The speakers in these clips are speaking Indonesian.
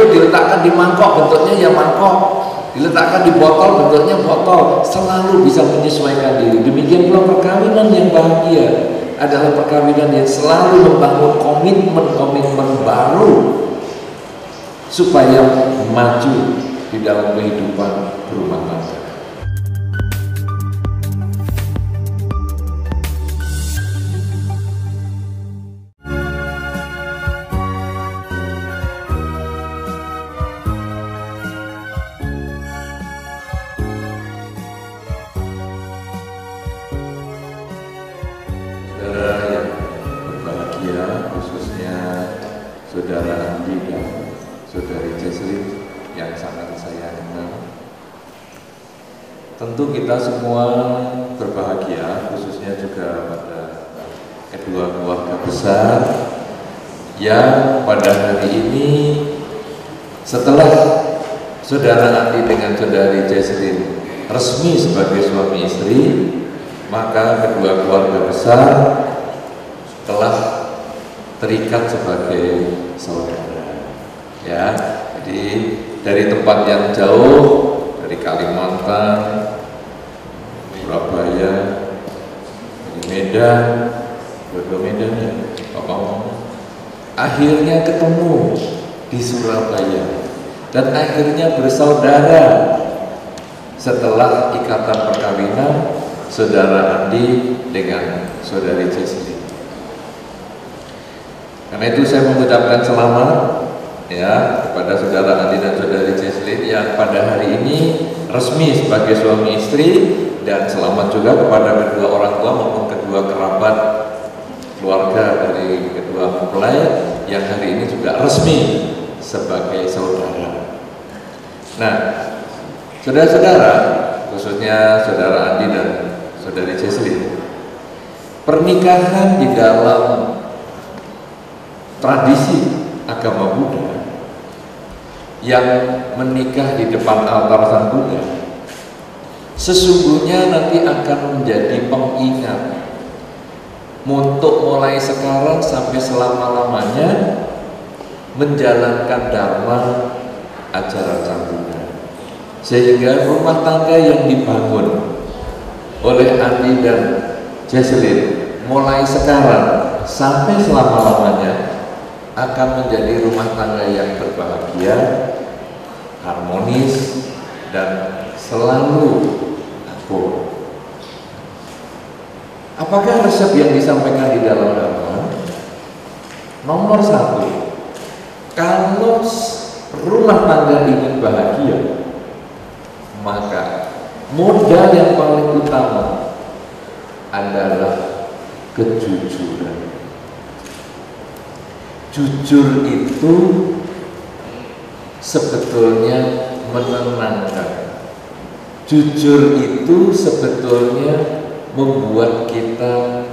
itu diletakkan di mangkok, bentuknya ya mangkok, diletakkan di botol, bentuknya botol, selalu bisa menyesuaikan diri. Demikian pula perkawinan yang bahagia adalah perkawinan yang selalu membangun komitmen baru supaya maju di dalam kehidupan berumah tangga. Saudara yang berbahagia, khususnya Saudara Andi dan Saudari Jesslyn yang sangat saya kenal. Tentu kita semua berbahagia, khususnya juga pada kedua keluarga besar yang pada hari ini setelah Saudara Andi dengan Saudari Jesslyn resmi sebagai suami istri, maka kedua keluarga besar telah terikat sebagai saudara. Ya, jadi dari tempat yang jauh, dari Kalimantan, Surabaya, dari Medan, Medan ya, akhirnya ketemu di Surabaya dan akhirnya bersaudara setelah ikatan perkawinan Saudara Andi dengan Saudari Jesslyn. Karena itu saya mengucapkan selamat ya kepada Saudara Andi dan Saudari Jesslyn yang pada hari ini resmi sebagai suami istri, dan selamat juga kepada kedua orang tua maupun kedua kerabat keluarga dari kedua mempelai yang hari ini juga resmi sebagai saudara. Nah, saudara-saudara, khususnya Saudara Andi dan Saudari Jesslyn, pernikahan di dalam tradisi agama Buddha yang menikah di depan altar Sang Buddha sesungguhnya nanti akan menjadi pengingat untuk mulai sekarang sampai selama-lamanya menjalankan dharma ajaran Sang Buddha, sehingga rumah tangga yang dibangun oleh Andi dan Jesslyn mulai sekarang sampai selama-lamanya akan menjadi rumah tangga yang berbahagia, harmonis, dan selalu akur. Apakah resep yang disampaikan di dalam dharma? Nomor 1, kalau rumah tangga ingin bahagia, maka modal yang paling utama adalah kejujuran. Jujur itu sebetulnya menenangkan. Jujur itu sebetulnya membuat kita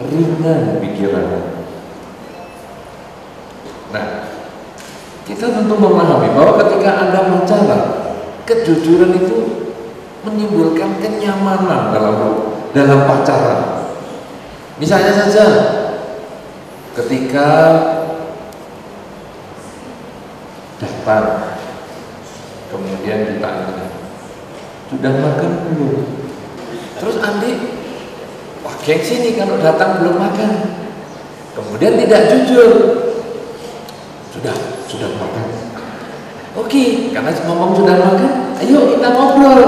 ringan pikiran. Nah, kita tentu memahami bahwa ketika Anda pacaran, kejujuran itu menimbulkan kenyamanan dalam pacaran. Misalnya saja ketika datang kemudian ditanya, sudah makan belum? Terus Andi, wah gengsi nih kalau datang belum makan. Kemudian tidak jujur, sudah makan. Oke, karena ngomong sudah makan, ayo kita ngobrol.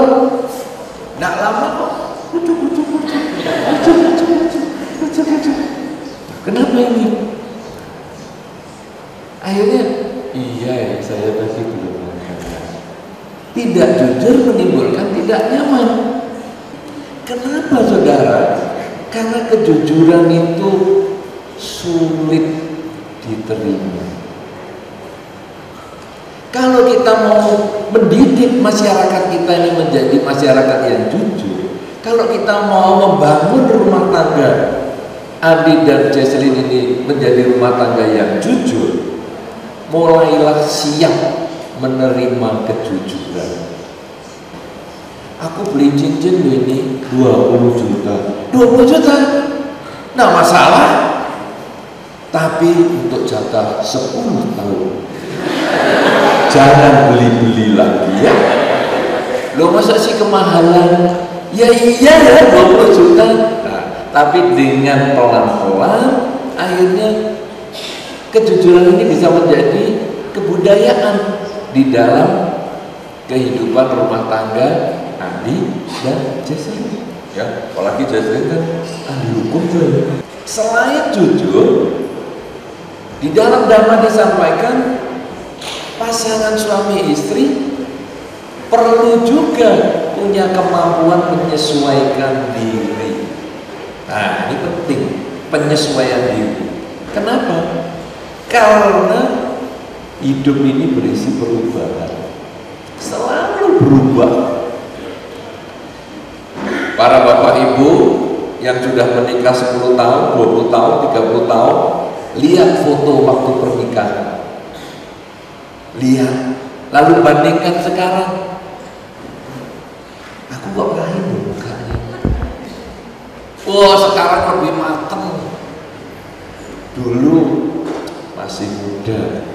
Nggak lama kok, lucu. Kenapa ini? Akhirnya, iya saya tadi belum makan. Tidak jujur menimbulkan tidak nyaman. Kenapa saudara? Karena kejujuran itu sulit diterima. Kalau kita mau mendidik masyarakat kita ini menjadi masyarakat yang jujur, kalau kita mau membangun rumah tangga Andi dan Jesslyn ini menjadi rumah tangga yang jujur, mulailah siap menerima kejujuran. Aku beli cincin ini 20 juta. 20 juta? Nah masalah. Tapi untuk jatah 10 tahun. jangan beli-beli lagi ya. Lo masa sih kemahalan? Ya iya ya 20 juta. Nah, tapi dengan pelan-pelan akhirnya kejujuran ini bisa menjadi kebudayaan di dalam kehidupan rumah tangga Andi dan Jesslyn. Ya, apalagi Jesslyn kan ahli hukum tuh. Selain jujur, di dalam dhamma disampaikan pasangan suami istri perlu juga punya kemampuan menyesuaikan diri. Nah, ini penting, penyesuaian diri. Kenapa? Karena hidup ini berisi perubahan, selalu berubah. Para bapak ibu yang sudah menikah 10 tahun, 20 tahun, 30 tahun, lihat foto waktu pernikahan. Lihat, lalu bandingkan sekarang. Aku kok lain mukanya. Wah, sekarang lebih mateng. Dulu masih muda.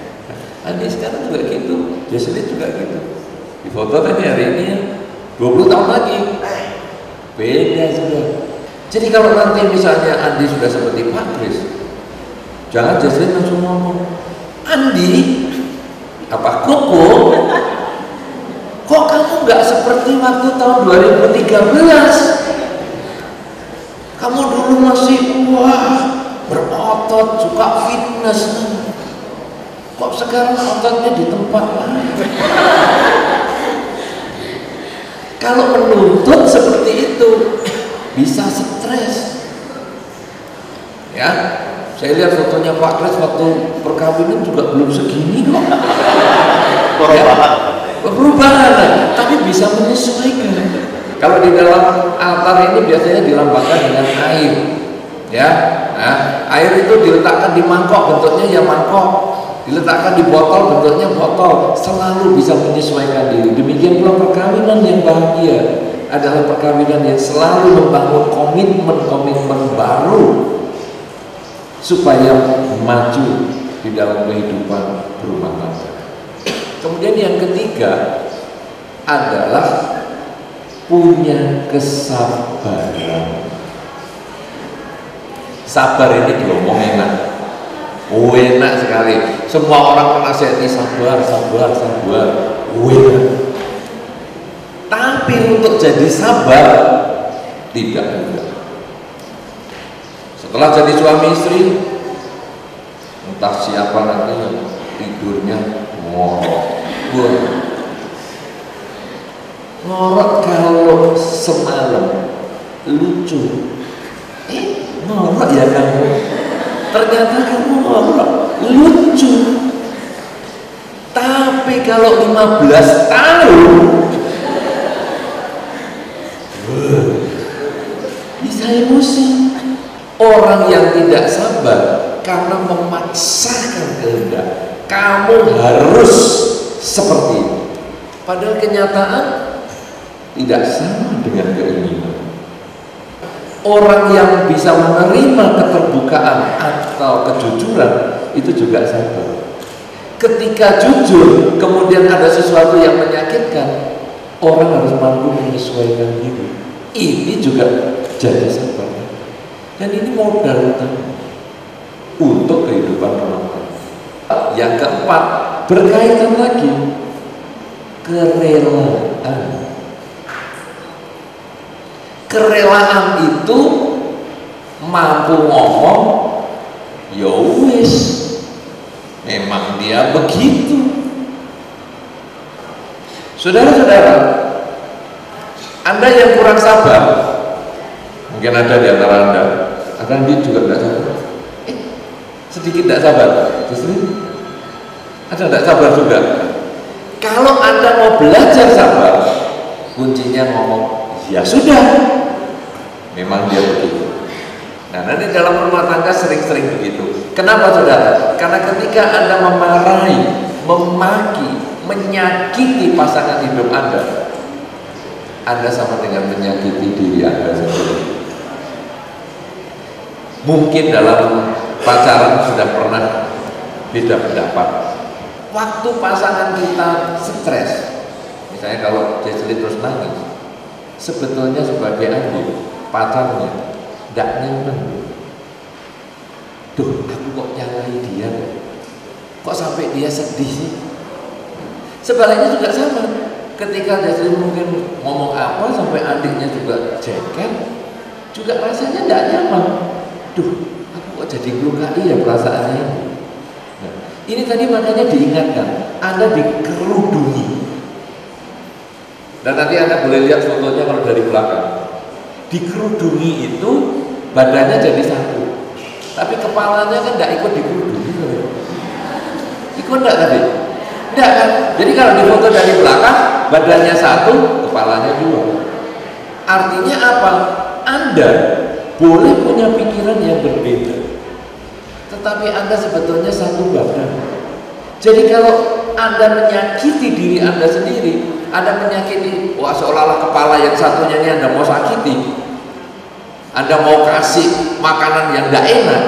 Andi sekarang juga gitu, Jesslyn juga gitu. Di foto tadi hari ini 20 tahun lagi. Beda sudah. Jadi kalau nanti misalnya Andi sudah seperti Pak Kris, jangan Jesslyn langsung ngomong, Andi, apa koko? Kok kamu nggak seperti waktu tahun 2013? Kamu dulu masih wah berotot, suka fitness. Kok sekarang ototnya di tempat lain? Kalau menuntut seperti itu bisa stres. Ya, saya lihat fotonya Pak Kris waktu perkawinan juga belum segini kok. Perubahan, tapi bisa menyesuaikan. Kalau di dalam altar ini biasanya dilambangkan dengan air, ya. Nah, air itu diletakkan di mangkok, bentuknya ya mangkok. Diletakkan di botol, bentuknya botol. Selalu bisa menyesuaikan diri. Demikian pula perkawinan yang bahagia adalah perkawinan yang selalu membangun komitmen baru supaya maju di dalam kehidupan berumah tangga. Kemudian yang ketiga adalah punya kesabaran. Sabar ini diomong enak, enak sekali. Semua orang menasihati sabar. Enak. Tapi untuk jadi sabar tidak mudah. Setelah jadi suami istri, entah siapa nanti yang tidurnya ngorok kalau semalam lucu. Ngorok ya kamu. Ternyata kamu ngorok lucu. Tapi kalau 15 tahun bisa emosi. Orang yang tidak sabar karena memaksakan kehendak, kamu harus seperti itu. Padahal kenyataan tidak sama dengan keinginan. Orang yang bisa menerima keterbukaan atau kejujuran itu juga sabar. Ketika jujur kemudian ada sesuatu yang menyakitkan, orang harus mampu menyesuaikan diri. Ini juga jadi sabar. Dan ini modal utama untuk kehidupan rumah tangga. Yang keempat, berkaitan lagi kerelaan. Kerelaan itu mampu ngomong, ya wis, memang dia begitu. Saudara-saudara, Anda yang kurang sabar, mungkin ada di antara Anda, akan dia juga tidak sabar. Sedikit tidak sabar, justru ada tidak sabar juga. Kalau Anda mau belajar sabar, kuncinya ngomong, ya sudah, memang dia begitu. Nah, nanti dalam rumah tangga sering-sering begitu. Kenapa saudara? Karena ketika Anda memarahi, memaki, menyakiti pasangan hidup Anda sama dengan menyakiti diri Anda sendiri. Mungkin dalam pacaran sudah pernah beda pendapat, waktu pasangan kita stres, misalnya kalau Jesslyn terus nangis, sebetulnya sebagai Andi, pacarnya tidak nyaman. Duh, aku kok nyalahi dia, kok sampai dia sedih sih. Sebaliknya juga sama, ketika Jesslyn mungkin ngomong apa sampai adiknya juga jengkel, juga rasanya tidak nyaman. Duh, aku kok jadi melukai ya perasaannya. Nah, ini tadi makanya diingatkan, Anda dikerudungi. Dan nanti Anda boleh lihat fotonya kalau dari belakang. Dikerudungi itu badannya jadi satu, tapi kepalanya kan tidak ikut dikerudungi. Ikut tidak tadi? Tidak kan? Jadi kalau di foto dari belakang, badannya satu, kepalanya dua. Artinya apa? Anda boleh punya pikiran yang berbeda, tetapi Anda sebetulnya satu badan. Jadi kalau Anda menyakiti diri Anda sendiri, Anda menyakiti, wah seolah-olah kepala yang satunya ini Anda mau sakiti, Anda mau kasih makanan yang tidak enak,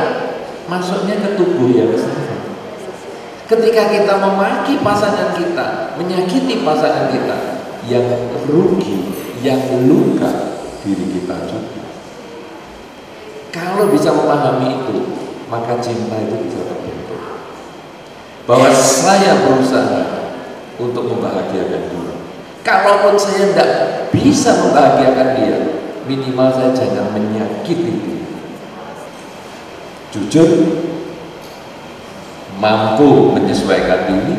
masuknya ke tubuh yang sama. Ketika kita memaki pasangan kita, menyakiti pasangan kita, yang rugi, yang luka diri kita juga. Kalau bisa memahami itu, maka cinta itu bisa terbentuk. Bahwa saya berusaha untuk membahagiakan dia. Kalaupun saya tidak bisa membahagiakan dia, minimal saya jangan menyakiti dia. Jujur, mampu menyesuaikan diri,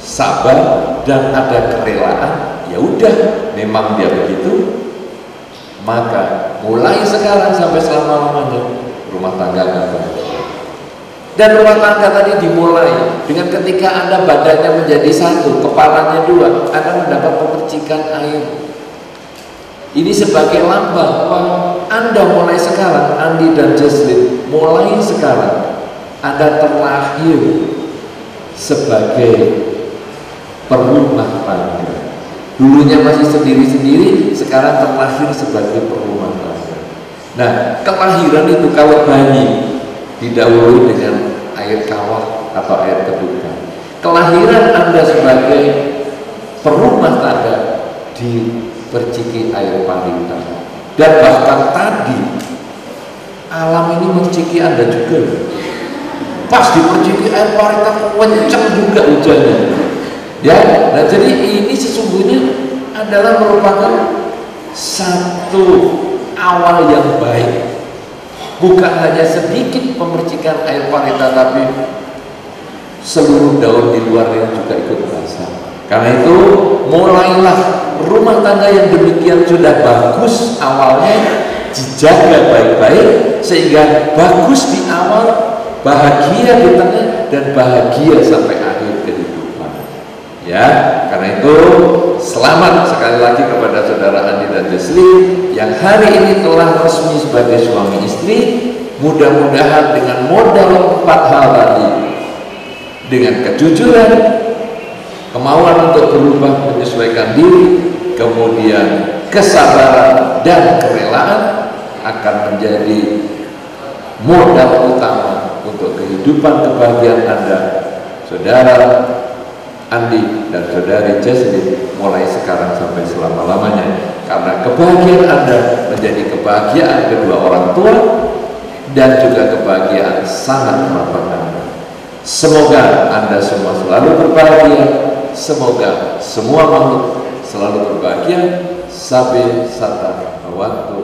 sabar, dan ada kerelaan. Ya udah, memang dia begitu. Maka mulai sekarang sampai selama-lamanya rumah tangga akan bahagia. Dan rumah tangga tadi dimulai dengan ketika Anda badannya menjadi satu, kepalanya dua, Anda mendapat pemercikan air. Ini sebagai lambang bahwa Anda mulai sekarang, Andi dan Jesslyn, mulai sekarang Anda terlahir sebagai perumah tangga. Dulunya masih sendiri-sendiri, sekarang terlahir sebagai perumah tangga. Nah, kelahiran itu kalau bayi didahului dengan air kawah atau air ketukan. Kelahiran Anda sebagai perumah tangga diperciki air parita. Dan bahkan tadi alam ini menciki Anda juga. Pas diperciki air parita, kencang juga hujannya. Ya, nah jadi ini sesungguhnya adalah merupakan satu awal yang baik. Bukan hanya sedikit pemercikan air parita, tapi seluruh daun di luarnya juga ikut basah. Karena itu mulailah rumah tangga yang demikian sudah bagus awalnya dijaga baik-baik sehingga bagus di awal, bahagia di tengah, dan bahagia sampai akhir kehidupan. Ya, karena itu selamat sekali lagi kepada saudara Andi dan Jesslyn yang hari ini telah resmi sebagai suami istri. Mudah-mudahan dengan modal 4 hal tadi, dengan kejujuran, kemauan untuk berubah menyesuaikan diri, kemudian kesabaran dan kerelaan akan menjadi modal utama untuk kehidupan kebahagiaan Anda, saudara Andi dan saudari Jesslyn, mulai sekarang sampai selama-lamanya. Karena kebahagiaan Anda menjadi kebahagiaan kedua orang tua dan juga kebahagiaan sangat kerabat Anda. Semoga Anda semua selalu berbahagia. Semoga semua makhluk selalu berbahagia. Sabe sata awatu